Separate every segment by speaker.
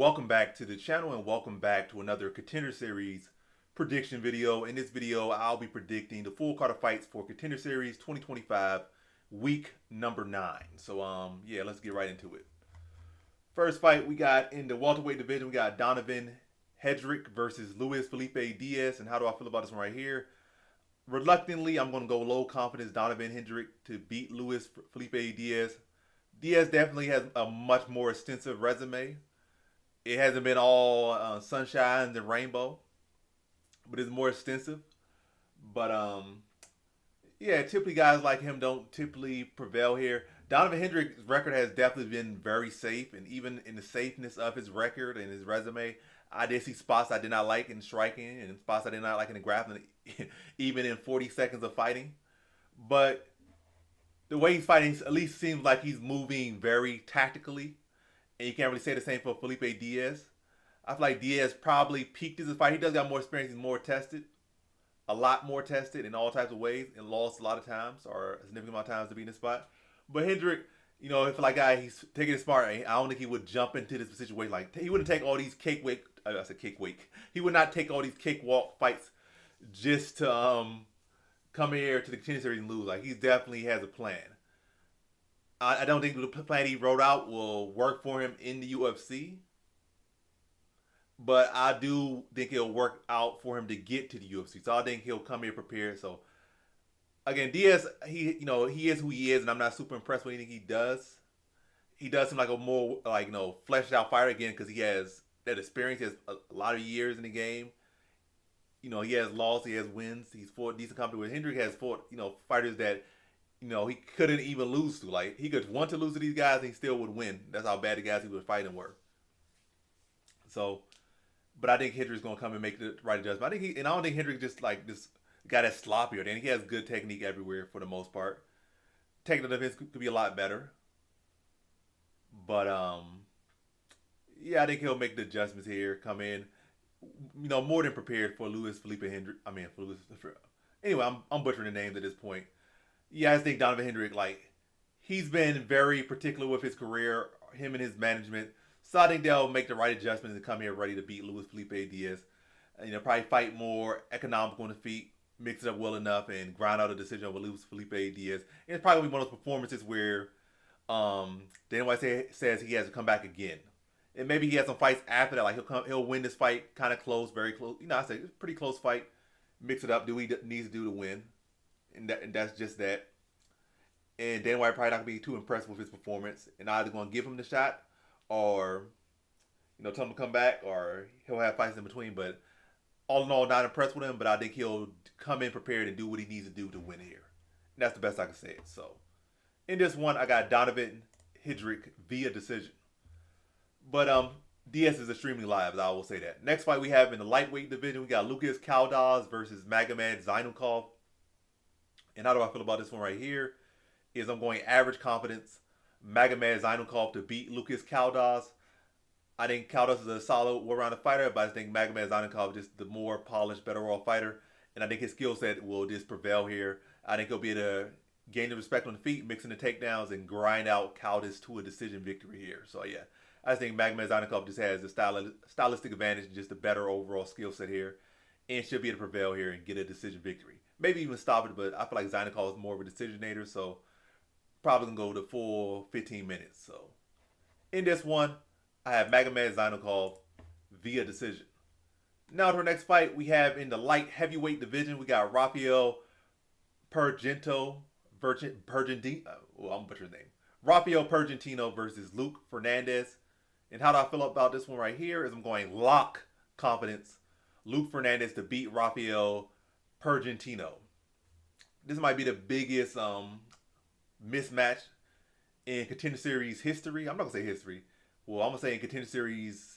Speaker 1: Welcome back to the channel and welcome back to another Contender Series prediction video. In this video, I'll be predicting the full card of fights for Contender Series 2025 week number 9. So yeah, let's get right into it. First fight we got in the welterweight division, we got Donovan Hedrick versus Luis Felipe Diaz. And how do I feel about this one right here? Reluctantly, I'm going to go low confidence Donovan Hedrick to beat Luis Felipe Diaz. Diaz definitely has a much more extensive resume. It hasn't been all sunshine and rainbow, but it's more extensive. But yeah, typically guys like him don't typically prevail here. Donovan Hendrick's record has definitely been very safe, and even in the safeness of his record and his resume, I did see spots I did not like in striking and spots I did not like in the grappling, even in 40 seconds of fighting. But the way he's fighting at least seems like he's moving very tactically. And you can't really say the same for Felipe Diaz. I feel like Diaz probably peaked in his fight. He does got more experience. He's more tested. A lot more tested in all types of ways. And lost a lot of times. Or a significant amount of times to be in this spot. But Hendrick, you know, if like guy, he's taking it smart. I don't think he would jump into this situation. Like, he wouldn't take all these cakewalk. I said cakewalk. He would not take all these cakewalk fights just to come here to the Contender Series and lose. Like, he definitely has a plan. I don't think the plan he wrote out will work for him in the UFC. But I do think it'll work out for him to get to the UFC. So I think he'll come here prepared. So again, Diaz, he is who he is, and I'm not super impressed with anything he does. He does seem like a more fleshed out fighter again because he has that experience. He has a lot of years in the game. You know, he has lost, he has wins. He's fought decent company with Hendrick. Has fought fighters that he couldn't even lose to. Like, he could want to lose to these guys and he still would win. That's how bad the guys he was fighting were. So, but I think Hendrick's gonna come and make the right adjustment. I don't think Hendrick just like this guy that's sloppy or anything. He has good technique everywhere for the most part. Technical defense could be a lot better. But yeah, I think he'll make the adjustments here, come in, more than prepared for Luis Felipe Hendrick. Anyway, I'm butchering the names at this point. Yeah, I think Donovan Hendrick, he's been very particular with his career, him and his management. So I think they'll make the right adjustments and come here ready to beat Luis Felipe Diaz. Probably fight more economical on the feet, mix it up well enough, and grind out a decision over Luis Felipe Diaz. And it's probably one of those performances where says he has to come back again. And maybe he has some fights after that. Like, he'll win this fight kind of close, very close. I say it's a pretty close fight. Mix it up, do what he needs to do to win. And that's just that. And Dana White probably not gonna be too impressed with his performance, and either gonna give him the shot, or tell him to come back, or he'll have fights in between. But all in all, not impressed with him. But I think he'll come in prepared and do what he needs to do to win here. And that's the best I can say it. So in this one, I got Donovan Hedrick via decision. But Diaz is extremely live, I will say that. Next fight we have in the lightweight division, we got Lucas Caldas versus Magomed Zaynukov. And how do I feel about this one right here? Is I'm going average confidence Magomed Zaynukov to beat Lucas Caldas. I think Caldas is a solid all-round fighter, but I think Magomed Zaynukov is just the more polished, better overall fighter. And I think his skill set will just prevail here. I think he'll be able to gain the respect on the feet, mixing the takedowns, and grind out Caldas to a decision victory here. So yeah, I think Magomed Zaynukov just has the stylistic advantage and just a better overall skill set here. And should be able to prevail here and get a decision victory. Maybe even stop it, but I feel like Zaynukov is more of a decisionator, so probably gonna go the full 15 minutes. So in this one, I have Magomed Zaynukov via decision. Now to our next fight, we have in the light heavyweight division, we got Rafael Pergentino. I'm butchering his name. Rafael Pergentino versus Luke Fernandez. And how do I feel about this one right here? Is I'm going lock confidence Luke Fernandez to beat Rafael Pergentino. This might be the biggest mismatch in Contender Series history. I'm not gonna say history. Well, I'm gonna say in Contender Series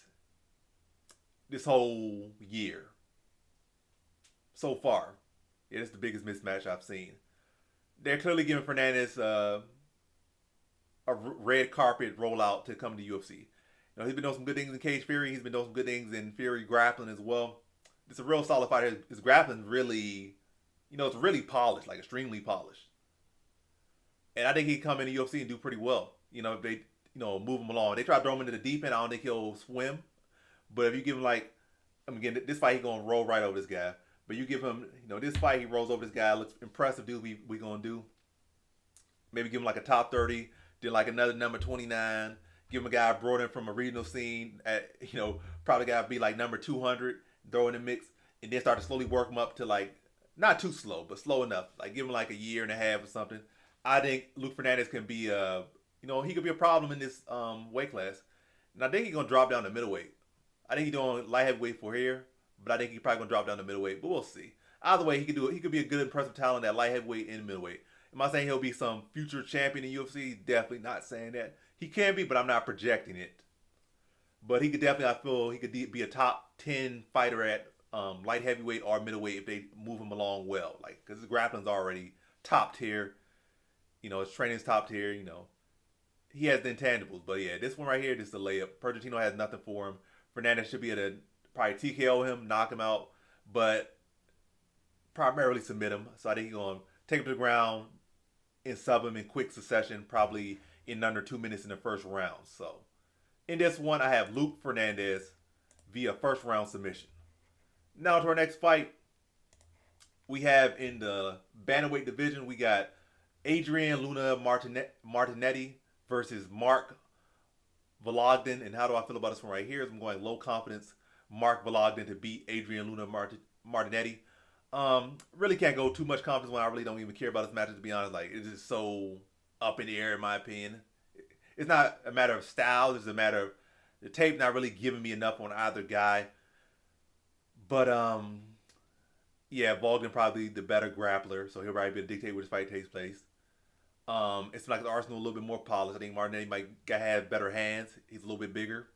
Speaker 1: this whole year so far. Yeah, it's the biggest mismatch I've seen. They're clearly giving Fernandez a red carpet rollout to come to UFC. He's been doing some good things in Cage Fury. He's been doing some good things in Fury grappling as well. It's a real solid fighter. His grappling really, it's really polished, like extremely polished. And I think he come in the UFC and do pretty well. If they, move him along. They try to throw him into the deep end. I don't think he'll swim. But if you give him like, again, this fight he gonna roll right over this guy. But you give him, this fight he rolls over this guy. Looks impressive, dude. We gonna do. Maybe give him like a top 30, then like another number 29. Give him a guy brought in from a regional scene at, probably gotta be like number 200, throw in the mix, and then start to slowly work him up to like, not too slow, but slow enough. Like give him like a year and a half or something. I think Luke Fernandez can be he could be a problem in this weight class. And I think he's gonna drop down to middleweight. I think he's doing light heavyweight for here, but I think he's probably gonna drop down to middleweight. But we'll see. Either way, he could do it. He could be a good, impressive talent at light heavyweight and middleweight. Am I saying he'll be some future champion in UFC? Definitely not saying that. He can be, but I'm not projecting it. But he could definitely, I feel, he could be a top 10 fighter at light heavyweight or middleweight if they move him along well. Like, because his grappling's already top tier. His training's top tier. He has the intangibles. But yeah, this one right here, this is a layup. Pergentino has nothing for him. Fernandez should be able to probably TKO him, knock him out, but primarily submit him. So I think he's going to take him to the ground and sub him in quick succession, probably in under 2 minutes in the first round. So in this one, I have Luke Fernandez via first round submission. Now to our next fight. We have in the bantamweight division, we got Adrian Luna Martinetti versus Mark Vologdin. And how do I feel about this one right here? I'm going low confidence Mark Vologdin to beat Adrian Luna Martinetti. Really can't go too much confidence when I really don't even care about this match, to be honest. Like, it's just so up in the air in my opinion. It's not a matter of style. It's a matter of the tape not really giving me enough on either guy. But yeah, Vologdin probably the better grappler, so he'll probably be able to dictate where this fight takes place. It's like the Arsenal a little bit more polished. I think Martinetti might have better hands. He's a little bit bigger.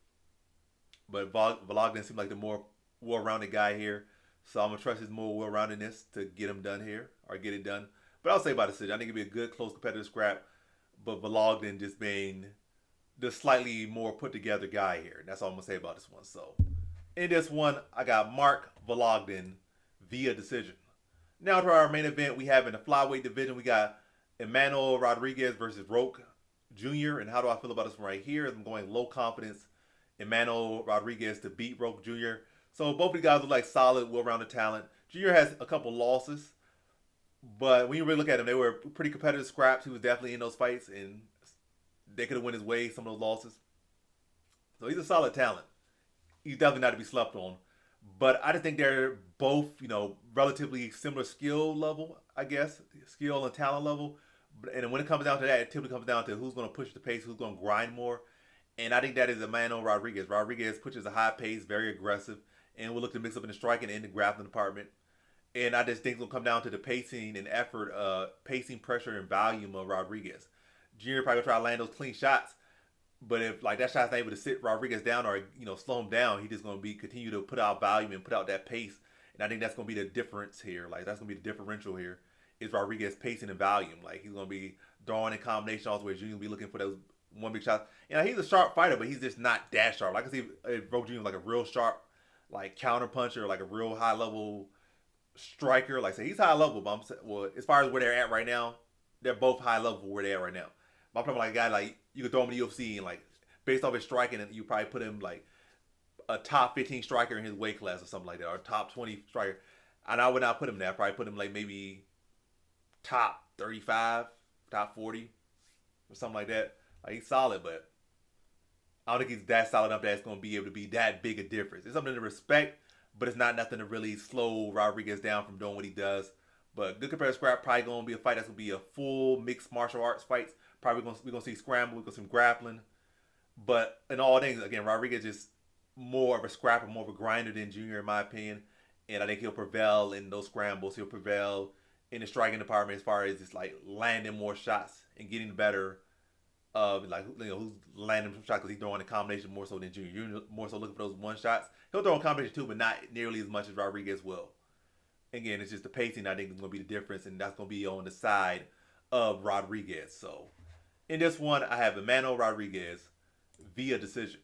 Speaker 1: But Vologdin seems like the more well-rounded guy here. So I'm going to trust his more well-roundedness to get him done here, or get it done. But I'll say by decision. I think it'll be a good, close, competitive scrap. But Vologdin just being the slightly more put-together guy here. And that's all I'm going to say about this one. So in this one, I got Mark Vologdin via decision. Now to our main event, we have in the flyweight division, we got Emmanuel Rodriguez versus Roque Jr. And how do I feel about this one right here? I'm going low confidence Emmanuel Rodriguez to beat Roque Jr. So both of these guys look like solid, well-rounded talent. Jr. has a couple losses, but when you really look at them, they were pretty competitive scraps. He was definitely in those fights, and they could have went his way, some of those losses. So he's a solid talent. He's definitely not to be slept on. But I just think they're both, relatively similar skill level, I guess, skill and talent level. And when it comes down to that, it typically comes down to who's going to push the pace, who's going to grind more. And I think that is Emmanuel Rodriguez. Rodriguez pushes a high pace, very aggressive, and will look to mix up in the striking and the grappling department. And I just think it'll come down to the pacing and effort, pacing, pressure, and volume of Rodriguez. Junior probably gonna try to land those clean shots, but if like that shot's not able to sit Rodriguez down or slow him down, he's just gonna continue to put out volume and put out that pace. And I think that's gonna be the difference here. Like that's gonna be the differential here is Rodriguez pacing and volume. Like he's gonna be throwing in combination also where Junior will be looking for those one big shots. He's a sharp fighter, but he's just not that sharp. Like I can see if Roque Jr. like a real sharp, like counter puncher, like a real high level striker. Like say he's high level, but as far as where they're at right now, they're both high level where they're at right now. But I'm talking like a guy like you could throw him in the UFC and like based off his striking, and you probably put him like a top 15 striker in his weight class or something like that, or top 20 striker. And I would not put him there. I'd probably put him like maybe top 35, top 40, or something like that. Like he's solid, but I don't think he's that solid enough that it's going to be able to be that big a difference. It's something to respect, but it's not nothing to really slow Rodriguez down from doing what he does. But good competitive scrap, probably going to be a fight that's going to be a full mixed martial arts fight. Probably we're going to see scramble, we're going to see some grappling. But in all things, again, Rodriguez is more of a scrapper, more of a grinder than Junior, in my opinion. And I think he'll prevail in those scrambles. He'll prevail in the striking department as far as just like landing more shots and getting better. Who's landing some shots because he's throwing a combination more so than Junior. Junior more so looking for those one shots. He'll throw a combination too, but not nearly as much as Rodriguez will. Again, it's just the pacing I think is going to be the difference, and that's going to be on the side of Rodriguez. So in this one, I have Emmanuel Rodriguez via decision.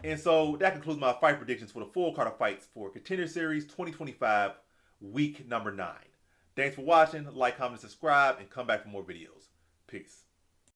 Speaker 1: And so that concludes my fight predictions for the full card of fights for Contender Series 2025, week number 9. Thanks for watching. Like, comment, subscribe, and come back for more videos. Peace.